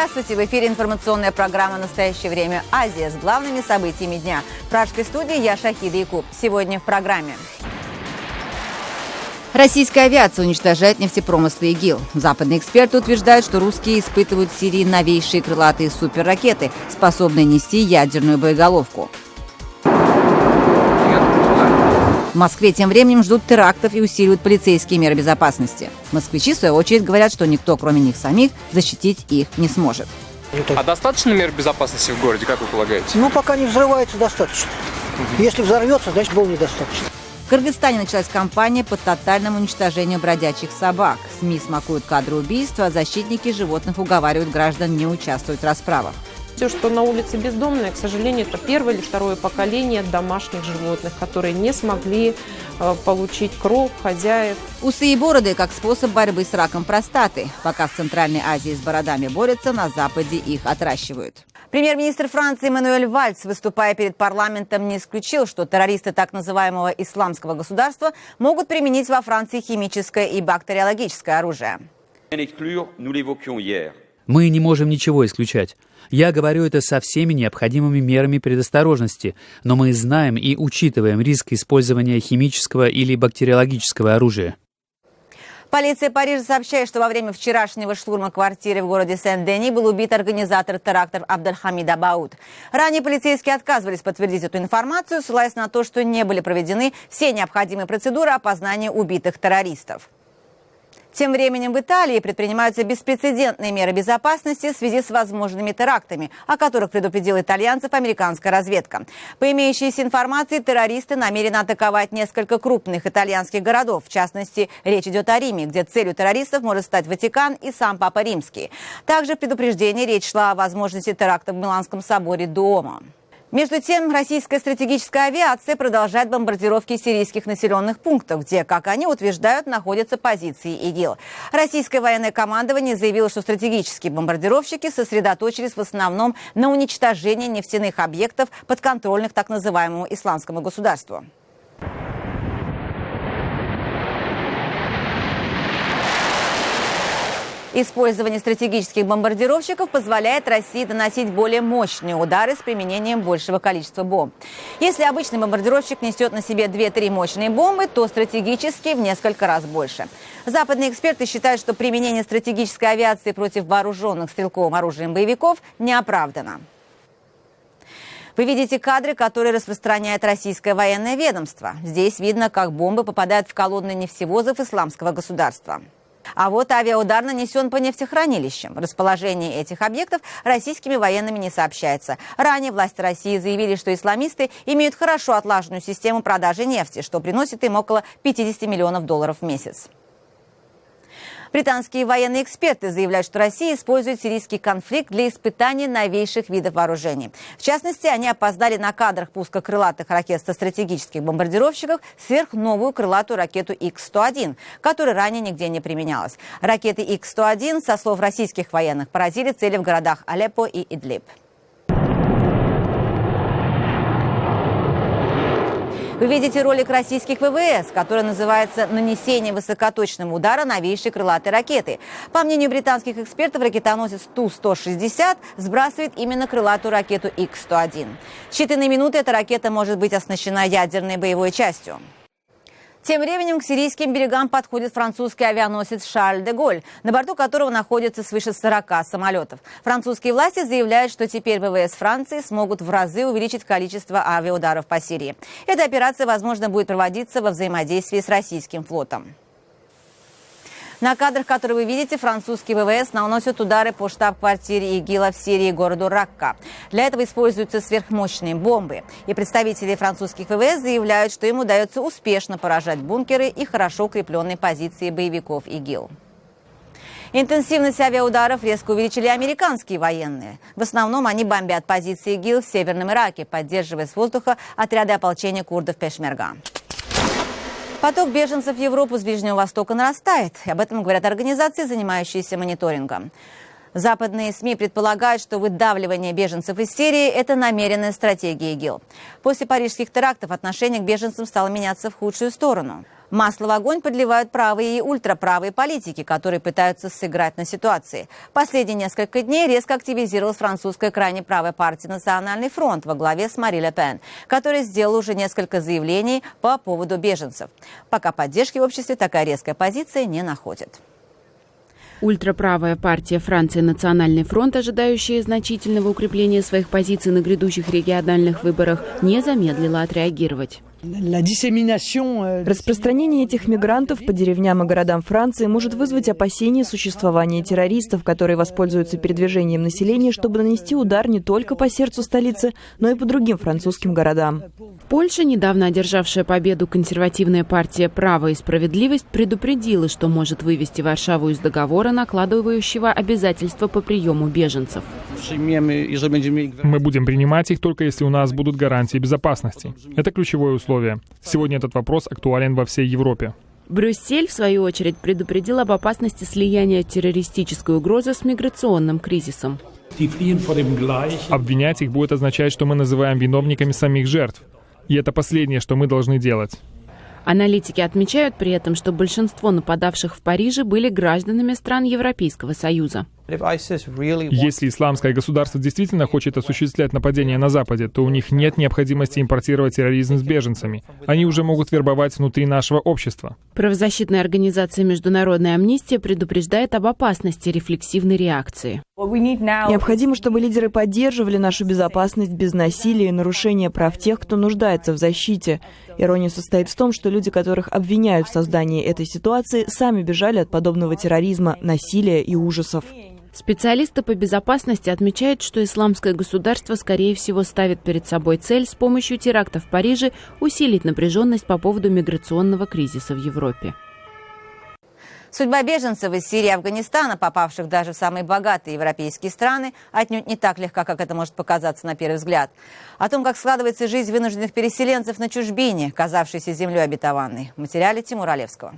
Здравствуйте! В эфире информационная программа «Настоящее время. Азия» с главными событиями дня. В пражской студии я Шахида Якуб. Сегодня в программе. Российская авиация уничтожает нефтепромыслы ИГИЛ. Западные эксперты утверждают, что русские испытывают в Сирии новейшие крылатые суперракеты, способные нести ядерную боеголовку. В Москве тем временем ждут терактов и усиливают полицейские меры безопасности. Москвичи, в свою очередь, говорят, что никто, кроме них самих, защитить их не сможет. А достаточно мер безопасности в городе, как вы полагаете? Пока не взрывается, достаточно. Если взорвется, значит, было недостаточно. В Кыргызстане началась кампания по тотальному уничтожению бродячих собак. СМИ смакуют кадры убийства, а защитники животных уговаривают граждан не участвовать в расправах. Все, что на улице бездомные, к сожалению, это первое или второе поколение домашних животных, которые не смогли получить кров, хозяев. Усы и бороды как способ борьбы с раком простаты. Пока в Центральной Азии с бородами борются, на Западе их отращивают. Премьер-министр Франции Мануэль Вальц, выступая перед парламентом, не исключил, что террористы так называемого исламского государства могут применить во Франции химическое и бактериологическое оружие. Мы не можем ничего исключать. Я говорю это со всеми необходимыми мерами предосторожности, но мы знаем и учитываем риск использования химического или бактериологического оружия. Полиция Парижа сообщает, что во время вчерашнего штурма квартиры в городе Сен-Дени был убит организатор терактов Абдельхамид Абауд. Ранее полицейские отказывались подтвердить эту информацию, ссылаясь на то, что не были проведены все необходимые процедуры опознания убитых террористов. Тем временем в Италии предпринимаются беспрецедентные меры безопасности в связи с возможными терактами, о которых предупредила итальянцев американская разведка. По имеющейся информации, террористы намерены атаковать несколько крупных итальянских городов. В частности, речь идет о Риме, где целью террористов может стать Ватикан и сам Папа Римский. Также в предупреждении речь шла о возможности теракта в Миланском соборе Дуомо. Между тем, российская стратегическая авиация продолжает бомбардировки сирийских населенных пунктов, где, как они утверждают, находятся позиции ИГИЛ. Российское военное командование заявило, что стратегические бомбардировщики сосредоточились в основном на уничтожении нефтяных объектов, подконтрольных так называемому исламскому государству. Использование стратегических бомбардировщиков позволяет России доносить более мощные удары с применением большего количества бомб. Если обычный бомбардировщик несет на себе 2-3 мощные бомбы, то стратегический в несколько раз больше. Западные эксперты считают, что применение стратегической авиации против вооруженных стрелковым оружием боевиков не оправдано. Вы видите кадры, которые распространяет российское военное ведомство. Здесь видно, как бомбы попадают в колонны нефтевозов исламского государства. А вот авиаудар нанесен по нефтехранилищам. Расположение этих объектов российскими военными не сообщается. Ранее власти России заявили, что исламисты имеют хорошо отлаженную систему продажи нефти, что приносит им около 50 миллионов долларов в месяц. Британские военные эксперты заявляют, что Россия использует сирийский конфликт для испытания новейших видов вооружений. В частности, они опоздали на кадрах пуска крылатых ракет со стратегических бомбардировщиков сверхновую крылатую ракету Х-101, которая ранее нигде не применялась. Ракеты Х-101, со слов российских военных, поразили цели в городах Алеппо и Идлиб. Вы видите ролик российских ВВС, который называется «Нанесение высокоточного удара новейшей крылатой ракеты». По мнению британских экспертов, ракетоносец Ту-160 сбрасывает именно крылатую ракету Х-101. В считанные минуты эта ракета может быть оснащена ядерной боевой частью. Тем временем к сирийским берегам подходит французский авианосец «Шарль де Голль», на борту которого находится свыше 40 самолетов. Французские власти заявляют, что теперь ВВС Франции смогут в разы увеличить количество авиаударов по Сирии. Эта операция, возможно, будет проводиться во взаимодействии с российским флотом. На кадрах, которые вы видите, французские ВВС наносят удары по штаб-квартире ИГИЛа в Сирии и городу Ракка. Для этого используются сверхмощные бомбы. И представители французских ВВС заявляют, что им удается успешно поражать бункеры и хорошо укрепленные позиции боевиков ИГИЛ. Интенсивность авиаударов резко увеличили американские военные. В основном они бомбят позиции ИГИЛ в Северном Ираке, поддерживая с воздуха отряды ополчения курдов Пешмерга. Поток беженцев в Европу с Ближнего Востока нарастает. Об этом говорят организации, занимающиеся мониторингом. Западные СМИ предполагают, что выдавливание беженцев из Сирии – это намеренная стратегия ИГИЛ. После парижских терактов отношение к беженцам стало меняться в худшую сторону. Масло в огонь подливают правые и ультраправые политики, которые пытаются сыграть на ситуации. Последние несколько дней резко активизировалась французская крайне правая партия «Национальный фронт» во главе с Мари Ле Пен, которая сделала уже несколько заявлений по поводу беженцев. Пока поддержки в обществе такая резкая позиция не находит. Ультраправая партия Франции «Национальный фронт», ожидающая значительного укрепления своих позиций на грядущих региональных выборах, не замедлила отреагировать. Распространение этих мигрантов по деревням и городам Франции может вызвать опасения существования террористов, которые воспользуются передвижением населения, чтобы нанести удар не только по сердцу столицы, но и по другим французским городам. Польша, недавно одержавшая победу консервативная партия «Право и справедливость», предупредила, что может вывести Варшаву из договора, накладывающего обязательства по приему беженцев. Мы будем принимать их только если у нас будут гарантии безопасности. Это ключевое условие. Сегодня этот вопрос актуален во всей Европе. Брюссель, в свою очередь, предупредил об опасности слияния террористической угрозы с миграционным кризисом. Обвинять их будет означать, что мы называем виновниками самих жертв. И это последнее, что мы должны делать. Аналитики отмечают при этом, что большинство нападавших в Париже были гражданами стран Европейского Союза. Если исламское государство действительно хочет осуществлять нападения на Западе, то у них нет необходимости импортировать терроризм с беженцами. Они уже могут вербовать внутри нашего общества. Правозащитная организация «Международная амнистия» предупреждает об опасности рефлексивной реакции. Необходимо, чтобы лидеры поддерживали нашу безопасность без насилия и нарушения прав тех, кто нуждается в защите. Ирония состоит в том, что люди, которых обвиняют в создании этой ситуации, сами бежали от подобного терроризма, насилия и ужасов. Специалисты по безопасности отмечают, что исламское государство, скорее всего, ставит перед собой цель с помощью теракта в Париже усилить напряженность по поводу миграционного кризиса в Европе. Судьба беженцев из Сирии и Афганистана, попавших даже в самые богатые европейские страны, отнюдь не так легка, как это может показаться на первый взгляд. О том, как складывается жизнь вынужденных переселенцев на чужбине, казавшейся землей обетованной, в материале Тимура Олевского.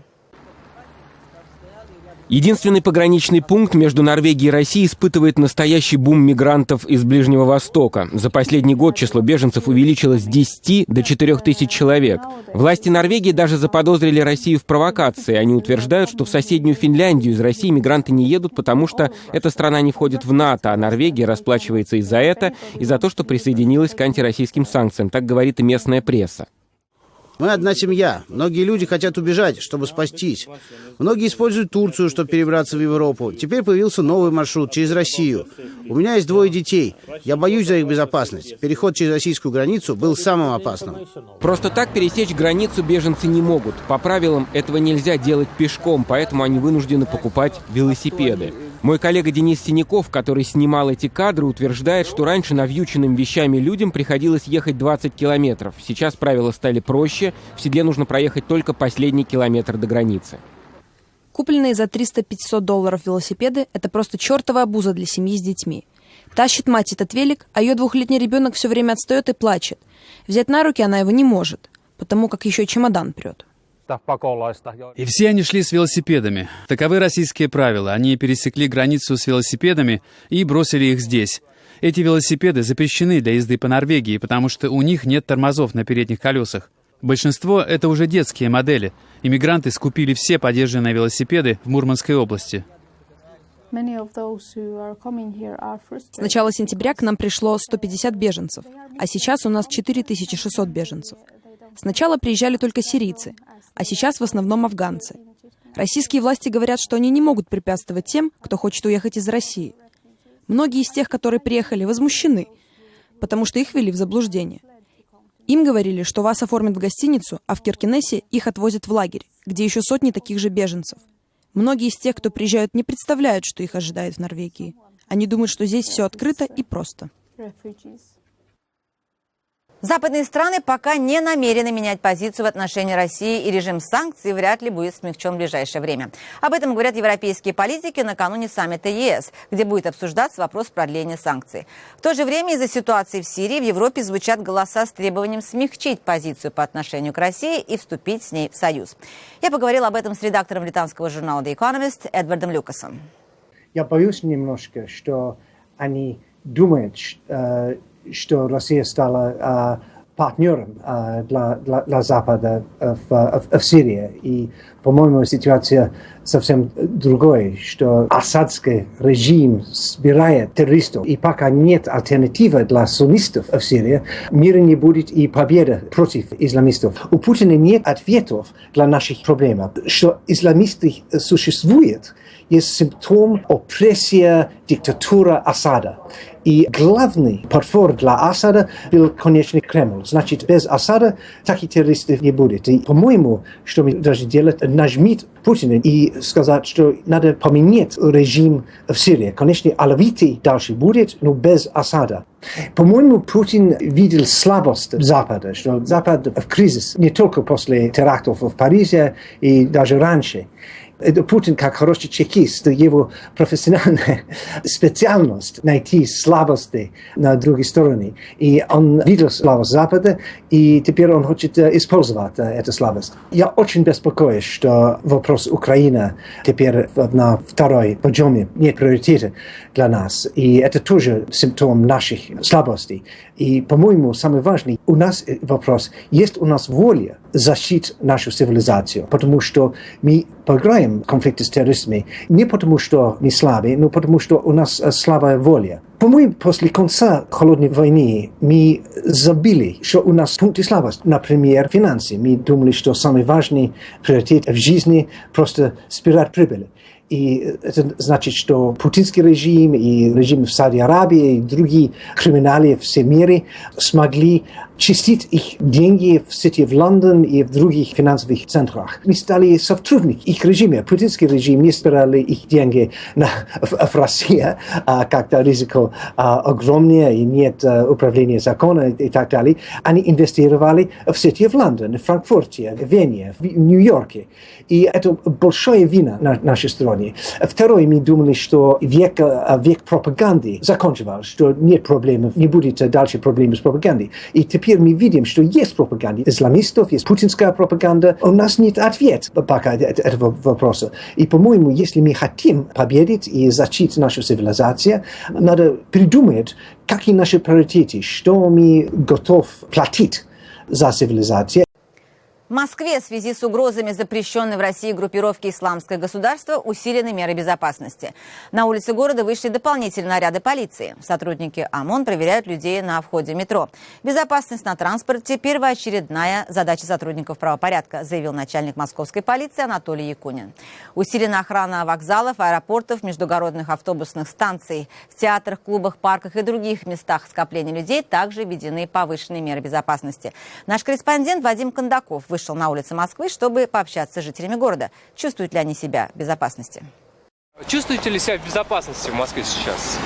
Единственный пограничный пункт между Норвегией и Россией испытывает настоящий бум мигрантов из Ближнего Востока. За последний год число беженцев увеличилось с 10 до 4 тысяч человек. Власти Норвегии даже заподозрили Россию в провокации. Они утверждают, что в соседнюю Финляндию из России мигранты не едут, потому что эта страна не входит в НАТО, а Норвегия расплачивается и за это, и за то, что присоединилась к антироссийским санкциям. Так говорит и местная пресса. Мы одна семья. Многие люди хотят убежать, чтобы спастись. Многие используют Турцию, чтобы перебраться в Европу. Теперь появился новый маршрут через Россию. У меня есть 2 детей. Я боюсь за их безопасность. Переход через российскую границу был самым опасным. Просто так пересечь границу беженцы не могут. По правилам этого нельзя делать пешком, поэтому они вынуждены покупать велосипеды. Мой коллега Денис Синяков, который снимал эти кадры, утверждает, что раньше навьюченным вещами людям приходилось ехать 20 километров. Сейчас правила стали проще. В седле нужно проехать только последний километр до границы. Купленные за $300-500 велосипеды – это просто чертова обуза для семьи с детьми. Тащит мать этот велик, а ее 2-летний ребенок все время отстает и плачет. Взять на руки она его не может, потому как еще и чемодан прет. И все они шли с велосипедами. Таковы российские правила. Они пересекли границу с велосипедами и бросили их здесь. Эти велосипеды запрещены для езды по Норвегии, потому что у них нет тормозов на передних колесах. Большинство — это уже детские модели. Иммигранты скупили все подержанные велосипеды в Мурманской области. С начала сентября к нам пришло 150 беженцев, а сейчас у нас 4600 беженцев. Сначала приезжали только сирийцы, а сейчас в основном афганцы. Российские власти говорят, что они не могут препятствовать тем, кто хочет уехать из России. Многие из тех, которые приехали, возмущены, потому что их ввели в заблуждение. Им говорили, что вас оформят в гостиницу, а в Киркенесе их отвозят в лагерь, где еще сотни таких же беженцев. Многие из тех, кто приезжают, не представляют, что их ожидает в Норвегии. Они думают, что здесь все открыто и просто. Западные страны пока не намерены менять позицию в отношении России, и режим санкций вряд ли будет смягчен в ближайшее время. Об этом говорят европейские политики накануне саммита ЕС, где будет обсуждаться вопрос продления санкций. В то же время из-за ситуации в Сирии в Европе звучат голоса с требованием смягчить позицию по отношению к России и вступить с ней в союз. Я поговорила об этом с редактором британского журнала The Economist Эдвардом Люкасом. Я боюсь немножко, что они думают, что Россия стала партнером для Запада в Сирии. И, по-моему, ситуация совсем другая, что асадский режим собирает террористов, и пока нет альтернативы для суннистов в Сирии, мира не будет и победы против исламистов. У Путина нет ответов для наших проблем. Что исламисты существуют, есть симптом опрессии, диктатуры Асада. И главный партнер для Асада был, конечно, Кремль. Значит, без Асада таких террористов не будет. И, по-моему, что мы должны делать, нажмить Путина и сказать, что надо поменять режим в Сирии. Конечно, алавиты дальше будет, но без Асада. По-моему, Путин видел слабость Запада, что Запад в кризис не только после терактов в Париже и даже раньше. Путин, как хороший чекист, его профессиональная специальность найти слабости на другой стороне. И он видел слабость Запада, и теперь он хочет использовать эту слабость. Я очень беспокоюсь, что вопрос Украины теперь на второй подъеме нет приоритета для нас. И это тоже симптом наших слабостей. И, по-моему, самый важный у нас вопрос, есть у нас воля защитить нашу цивилизацию, потому что мы проиграем конфликты с террористами не потому, что мы слабые, но потому, что у нас слабая воля. По-моему, после конца холодной войны мы забыли, что у нас пункты слабости. Например, финансы. Мы думали, что самый важный приоритет в жизни просто собирать прибыль. И это значит, что путинский режим и режим в Саудовской Аравии и другие криминалы в всем мире смогли чистить их деньги в Сити, в Лондон и в других финансовых центрах. Мы стали сотрудниками их режима. Путинский режим не собирали их деньги в России, как-то риск огромный, и нет управления закона и так далее. Они инвестировали в Сити, в Лондон, в Франкфурте, в Вене, в Нью-Йорке. И это большая вина на нашей стране. Второе, мы думали, что век пропаганды закончился, что нет проблем, не будет дальше проблем с пропагандой. И теперь мы видим, что есть пропаганда исламистов, есть путинская пропаганда. У нас нет ответа пока этого вопроса. И, по-моему, если мы хотим победить и защитить нашу цивилизацию, надо придумать, какие наши приоритеты, что мы готовы платить за цивилизацию. В Москве в связи с угрозами запрещенной в России группировки «Исламское государство» усилены меры безопасности. На улицы города вышли дополнительные наряды полиции. Сотрудники ОМОН проверяют людей на входе в метро. Безопасность на транспорте – первоочередная задача сотрудников правопорядка, заявил начальник московской полиции Анатолий Якунин. Усилена охрана вокзалов, аэропортов, междугородных автобусных станций. В театрах, клубах, парках и других местах скопления людей также введены повышенные меры безопасности. Наш корреспондент Вадим Кондаков вышел на улицы Москвы, чтобы пообщаться с жителями города. Чувствуют ли они себя в безопасности? Чувствуете ли себя в безопасности в Москве сейчас?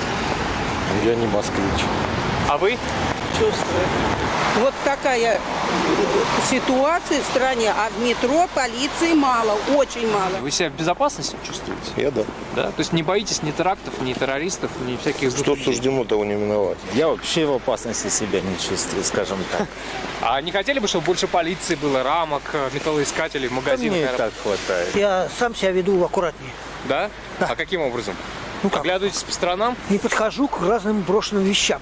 Я не москвич. А вы? Чувствую. Вот такая ситуация в стране, а в метро полиции мало, очень мало. Вы себя в безопасности чувствуете? Я да. Да? То есть не боитесь ни терактов, ни террористов, ни всяких... Что суждено, того не миновать. Я вообще в опасности себя не чувствую, скажем так. А не хотели бы, чтобы больше полиции было, рамок, металлоискателей в магазинах? Мне и так хватает. Я сам себя веду аккуратнее. Да? Да. А каким образом? Ну как? Оглядываетесь по сторонам? Не подхожу к разным брошенным вещам.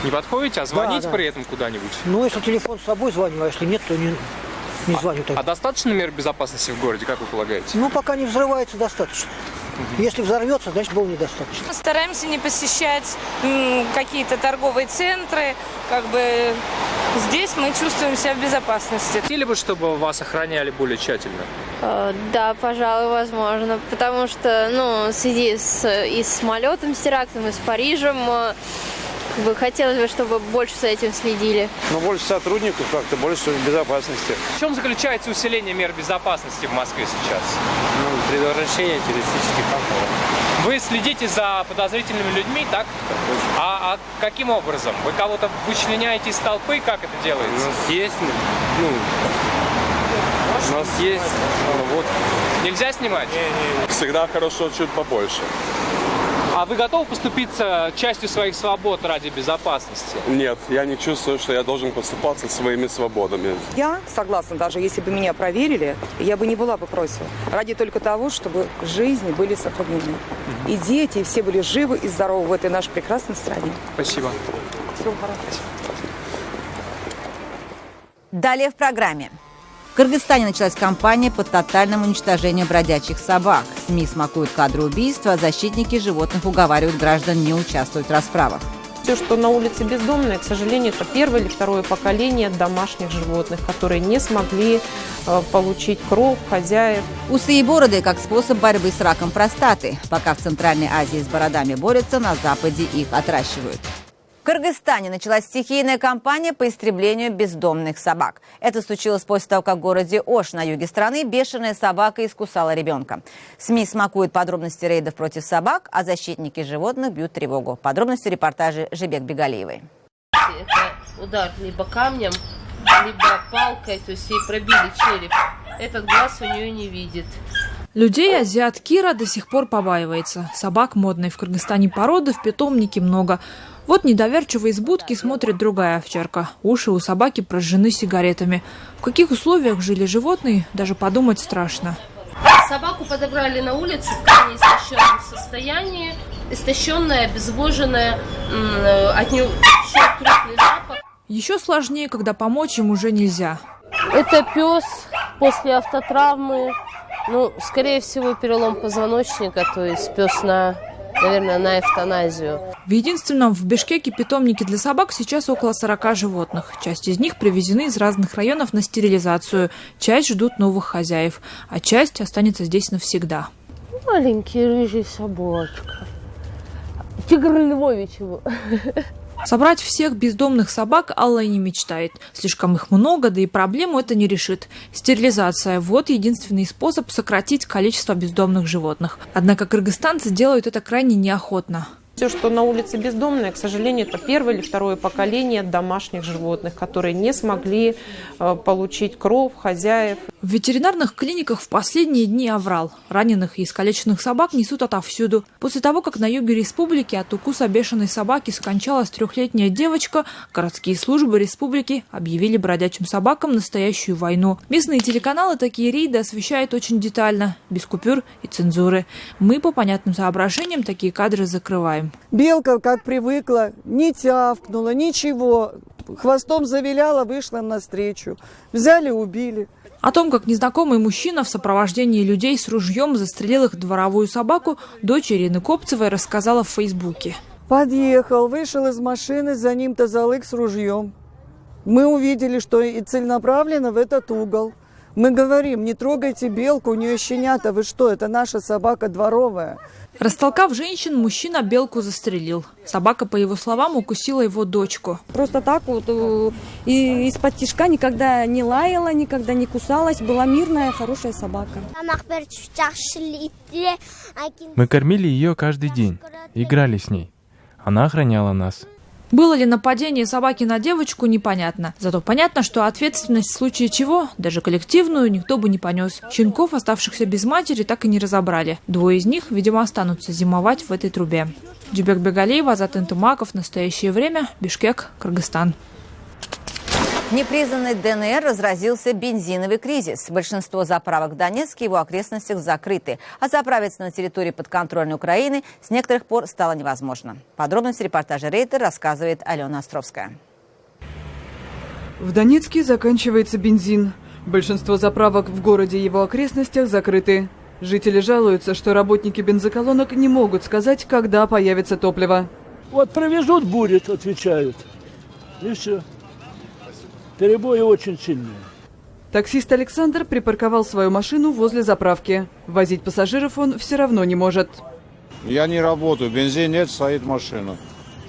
Не подходите, а звоните да. при этом куда-нибудь? Ну, если телефон с собой звоню, а если нет, то не звоню тогда. А достаточно мер безопасности в городе, как вы полагаете? Ну, пока не взрывается, достаточно. Если взорвется, значит, было недостаточно. Мы стараемся не посещать какие-то торговые центры. Как бы здесь мы чувствуем себя в безопасности. Хотели бы, чтобы вас охраняли более тщательно? Да, пожалуй, возможно. Потому что, в связи и с самолетом, с терактом, и с Парижем, хотелось бы, чтобы больше за этим следили. Больше сотрудников как-то, больше безопасности. В чем заключается усиление мер безопасности в Москве сейчас? Предотвращение террористических актов. Вы следите за подозрительными людьми, так? А каким образом? Вы кого-то вычленяете из толпы? Как это делается? У нас есть, Нельзя снимать? Всегда хорошо чуть побольше. А вы готовы поступиться частью своих свобод ради безопасности? Нет, я не чувствую, что я должен поступаться своими свободами. Я согласна, даже если бы меня проверили, я бы не была бы против. Ради только того, чтобы жизни были сохранены. И дети, и все были живы и здоровы в этой нашей прекрасной стране. Спасибо. Всего хорошего. Далее в программе. В Кыргызстане началась кампания по тотальному уничтожению бродячих собак. СМИ смакуют кадры убийства, а защитники животных уговаривают граждан не участвовать в расправах. Все, что на улице бездомные, к сожалению, это первое или второе поколение домашних животных, которые не смогли получить кров, хозяев. Усы и бороды как способ борьбы с раком простаты. Пока в Центральной Азии с бородами борются, на Западе их отращивают. В Кыргызстане началась стихийная кампания по истреблению бездомных собак. Это случилось после того, как в городе Ош на юге страны бешеная собака искусала ребенка. СМИ смакуют подробности рейдов против собак, а защитники животных бьют тревогу. Подробности репортажа Жибек Бегалиевой. Это удар либо камнем, либо палкой, то есть ей пробили череп. Этот глаз у нее не видит. Людей азиат Кира до сих пор побаивается. Собак модной в Кыргызстане породы в питомнике много. Вот недоверчиво из будки смотрит другая овчарка. Уши у собаки прожжены сигаретами. В каких условиях жили животные, даже подумать страшно. Собаку подобрали на улице в крайне истощенном состоянии. Истощенная, обезвоженная, от нее шел крупный запах. Еще сложнее, когда помочь им уже нельзя. Это пес после автотравмы. Скорее всего, перелом позвоночника, то есть пес наверное, на эвтаназию. В единственном в Бишкеке питомнике для собак сейчас около 40 животных. Часть из них привезены из разных районов на стерилизацию, часть ждут новых хозяев, а часть останется здесь навсегда. Маленький рыжий собачка. Тигр Львович его. Собрать всех бездомных собак Алла и не мечтает. Слишком их много, да и проблему это не решит. Стерилизация – вот единственный способ сократить количество бездомных животных. Однако кыргызстанцы делают это крайне неохотно. Все, что на улице бездомные, к сожалению, это первое или второе поколение домашних животных, которые не смогли получить кров, хозяев. В ветеринарных клиниках в последние дни аврал. Раненых и искалеченных собак несут отовсюду. После того, как на юге республики от укуса бешеной собаки скончалась 3-летняя девочка, городские службы республики объявили бродячим собакам настоящую войну. Местные телеканалы такие рейды освещают очень детально, без купюр и цензуры. Мы по понятным соображениям такие кадры закрываем. Белка, как привыкла, не тявкнула, ничего. Хвостом завиляла, вышла навстречу. Взяли, убили. О том, как незнакомый мужчина в сопровождении людей с ружьем застрелил их дворовую собаку, дочь Ирины Копцевой рассказала в Фейсбуке. Подъехал, вышел из машины, за ним тазалык с ружьем. Мы увидели, что и целенаправленно в этот угол. Мы говорим, не трогайте белку, у нее щенята, вы что, это наша собака дворовая. Растолкав женщин, мужчина белку застрелил. Собака, по его словам, укусила его дочку. Просто так вот и из-под тишка никогда не лаяла, никогда не кусалась. Была мирная, хорошая собака. Мы кормили ее каждый день, играли с ней. Она охраняла нас. Было ли нападение собаки на девочку, непонятно. Зато понятно, что ответственность в случае чего, даже коллективную, никто бы не понес. Щенков, оставшихся без матери, так и не разобрали. 2 из них, видимо, останутся зимовать в этой трубе. Жибек Бегалиева, Азат Интумаков. Настоящее время. Бишкек, Кыргызстан. В непризнанной ДНР разразился бензиновый кризис. Большинство заправок в Донецке и его окрестностях закрыты. А заправиться на территории подконтрольной Украины с некоторых пор стало невозможно. Подробности репортажа Рейтер рассказывает Алена Островская. В Донецке заканчивается бензин. Большинство заправок в городе и его окрестностях закрыты. Жители жалуются, что работники бензоколонок не могут сказать, когда появится топливо. Вот провезут, будет, отвечают. И все. Перебои очень сильные. Таксист Александр припарковал свою машину возле заправки. Возить пассажиров он все равно не может. Я не работаю, бензин нет, стоит машина.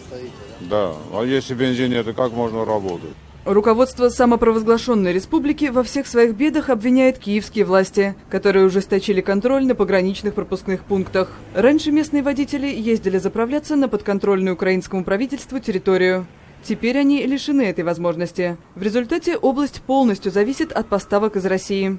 Стоите? Да, а если бензин нет, то как можно работать? Руководство самопровозглашенной республики во всех своих бедах обвиняет киевские власти, которые ужесточили контроль на пограничных пропускных пунктах. Раньше местные водители ездили заправляться на подконтрольную украинскому правительству территорию. Теперь они лишены этой возможности. В результате область полностью зависит от поставок из России.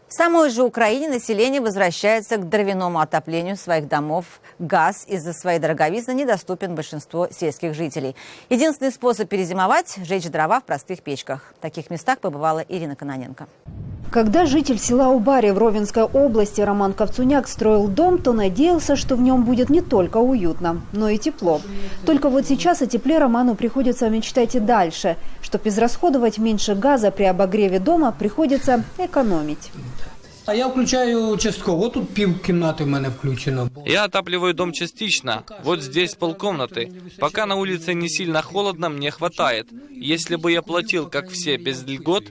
В В самой же Украине население возвращается к дровяному отоплению своих домов. Газ из-за своей дороговизны недоступен большинству сельских жителей. Единственный способ перезимовать – жечь дрова в простых печках. В таких местах побывала Ирина Кононенко. Когда житель села Убари в Ровенской области Роман Ковцуняк строил дом, то надеялся, что в нем будет не только уютно, но и тепло. Только вот сейчас о тепле Роману приходится мечтать и дальше. Чтобы израсходовать меньше газа при обогреве дома, приходится экономить. А я включаю частково. Тут півкімнати в мене включено. Я отапливаю дом частично. Вот здесь полкомнаты. Пока на улице не сильно холодно, мне хватает. Если бы я платил, как все, без льгот,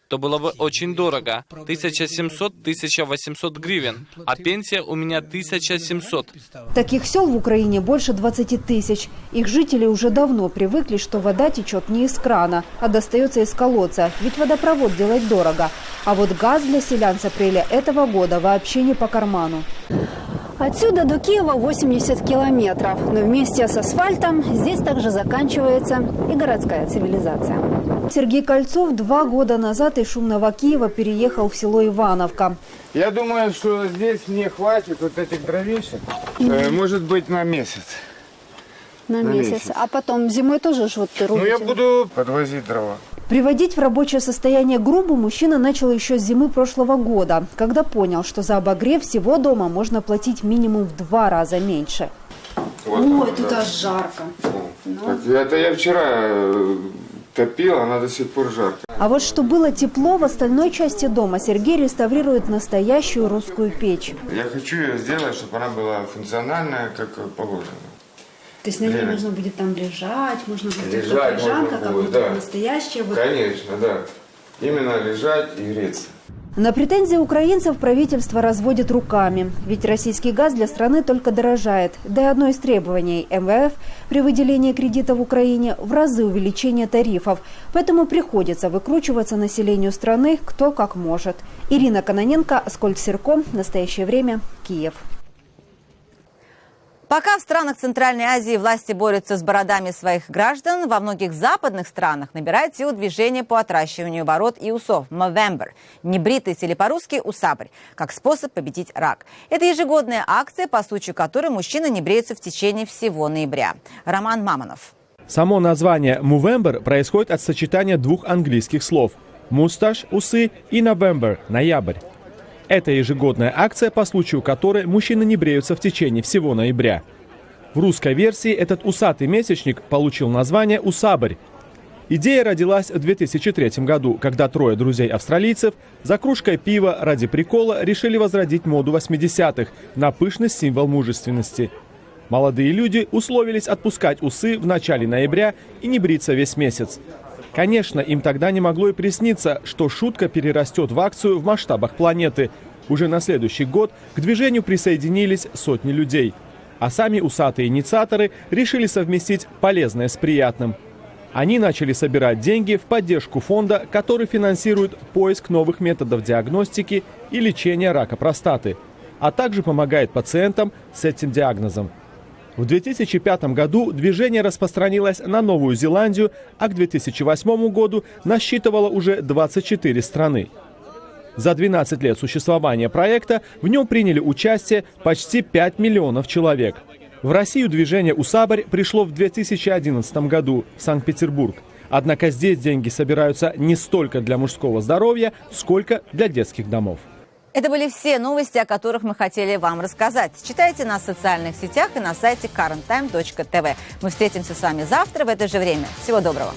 то было бы очень дорого. 1700-1800 гривен. А пенсия у меня 1700. Таких сел в Украине больше 20 тысяч. Их жители уже давно привыкли, что вода течет не из крана, а достается из колодца. Ведь водопровод делать дорого. А вот газ для селян с апреля этого года вообще не по карману. Отсюда до Киева 80 километров. Но вместе с асфальтом здесь также заканчивается и городская цивилизация. Сергей Кольцов 2 года назад из шумного Киева переехал в село Ивановка. Я думаю, что здесь мне хватит вот этих дровишек, может быть, на месяц. На месяц. А потом зимой тоже вот ты рубите? Ну, я буду подвозить дрова. Приводить в рабочее состояние грубу мужчина начал еще с зимы прошлого года, когда понял, что за обогрев всего дома можно платить минимум в 2 раза меньше. Вот ой, тут аж жарко. Это я вчера топил, она до сих пор жарко. А вот что было тепло в остальной части дома, Сергей реставрирует настоящую русскую печь. Я хочу ее сделать, чтобы она была функциональная, как положено. То есть на ней можно будет там лежать, можно будет лежанка, как будто да. настоящая. Конечно, да. Именно лежать и греться. На претензии украинцев правительство разводит руками. Ведь российский газ для страны только дорожает. Да и одно из требований МВФ при выделении кредита в Украине в разы увеличение тарифов. Поэтому приходится выкручиваться населению страны кто как может. Ирина Кононенко, Аскольд Серко. Настоящее время. Киев. Пока в странах Центральной Азии власти борются с бородами своих граждан, во многих западных странах набирает силу движение по отращиванию бород и усов Movember, небритость или по-русски усабрь, как способ победить рак. Это ежегодная акция, по случаю которой мужчины не бреются в течение всего ноября. Роман Мамонов. Само название Movember происходит от сочетания 2 английских слов – мусташ – усы и November – ноябрь. Это ежегодная акция, по случаю которой мужчины не бреются в течение всего ноября. В русской версии этот усатый месячник получил название «Усабрь». Идея родилась в 2003 году, когда 3 друзей-австралийцев за кружкой пива ради прикола решили возродить моду 80-х на пышный символ мужественности. Молодые люди условились отпускать усы в начале ноября и не бриться весь месяц. Конечно, им тогда не могло и присниться, что шутка перерастет в акцию в масштабах планеты. Уже на следующий год к движению присоединились сотни людей. А сами усатые инициаторы решили совместить полезное с приятным. Они начали собирать деньги в поддержку фонда, который финансирует поиск новых методов диагностики и лечения рака простаты, а также помогает пациентам с этим диагнозом. В 2005 году движение распространилось на Новую Зеландию, а к 2008 году насчитывало уже 24 страны. За 12 лет существования проекта в нем приняли участие почти 5 миллионов человек. В Россию движение «Усабрь» пришло в 2011 году в Санкт-Петербург. Однако здесь деньги собираются не столько для мужского здоровья, сколько для детских домов. Это были все новости, о которых мы хотели вам рассказать. Читайте нас в soциальных сетях и на сайте currenttime.tv. Мы встретимся с вами завтра в это же время. Всего доброго.